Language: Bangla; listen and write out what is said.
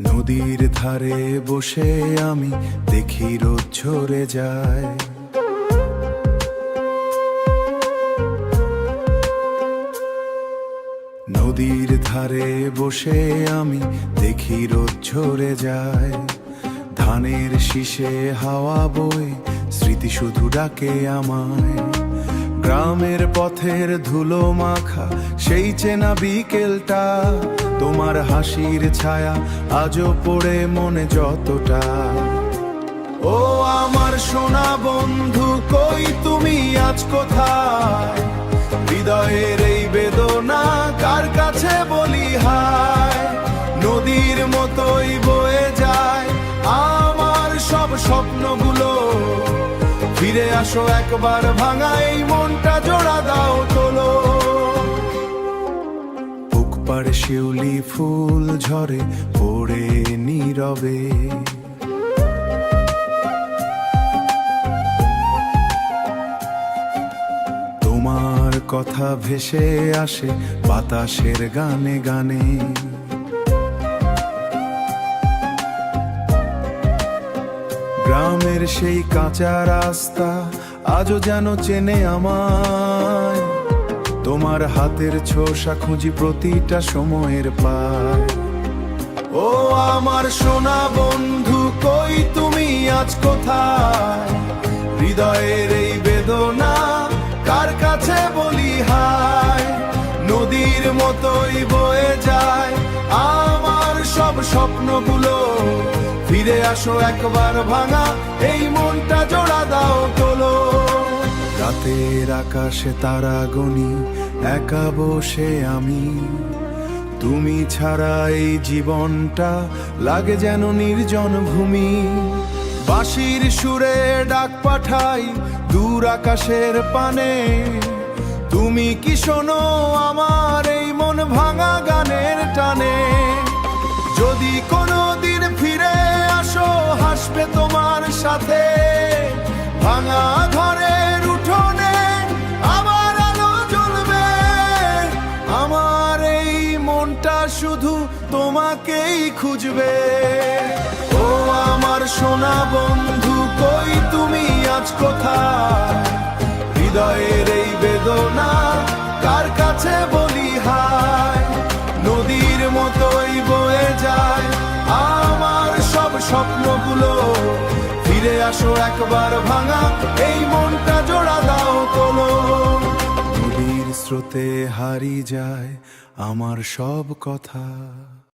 নদীর ধারে বসে আমি দেখি রোদ ঝরে যায়। নদীর ধারে বসে আমি দেখি রোদ ঝরে যায়। ধানের শীষে হাওয়া বয়, স্মৃতি শুধু ডাকে আমায়। গ্রামের পথের ধুলো মাখা সেই চেনা বিকেলটা, তোমার হাসির ছায়া আজও পড়ে মনে যতটা। ও আমার সোনা বন্ধু, কই তুমি আজ কোথায়? হৃদয়ের এই বেদনা কার কাছে বলি হায়? নদীর মতোই বয়ে যায় আমার সব স্বপ্নগুলো। ফিরে আসো একবার, ভাঙা এই মনটা জোড়া দাও তোলো। বুক পাড়ে শিউলি ফুল ঝরে পড়ে নীরবে। তোমার কথা ভেসে আসে বাতাসের গানে গানে। গ্রামের সেই কাঁচা রাস্তা আজও যেন চেনে আমায়। তোমার হাতের ছোঁয়া খুঁজি প্রতিটা সময়ের পায়। ও আমার সোনা বন্ধু, কই তুমি আজ কোথায়? হৃদয়ের এই বেদনা কার কাছে বলি হায়? নদীর মতোই বয়ে যায় আমার সব স্বপ্নগুলো। ফিরে আসো একবার, ভাঙা এই মনটা জোড়া দাও তোলো। রাতের আকাশে তারা গনি একা বসে আমি। তুমি ছাড়া এই জীবনটা লাগে যেন নির্জন ভূমি। বাঁশির সুরে ডাক পাঠাই দূর আকাশের পানে। তুমি কি শোনো আমার এই মন ভাঙা গানের টানে? যদি কোনো দিন ফিরে আসো, হাসবে তোমার সাথে। ভাঙা ঘরের উঠোনে আবার আলো জ্বলবে। আমার এই মনটা শুধু তোমাকেই খুঁজবে। ও আমার সোনা বন্ধু, কই তুমি আজ কোথায়? হৃদয়ের এই বেদনা কার কাছে বলি হায়? নদীর মতোই বয়ে যায় আমার সব স্বপ্নগুলো। ফিরে আসো একবার, ভাঙা এই মনটা জোড়া দাও তোলো। নদীর স্রোতে হারিয়ে যায় আমার সব কথা।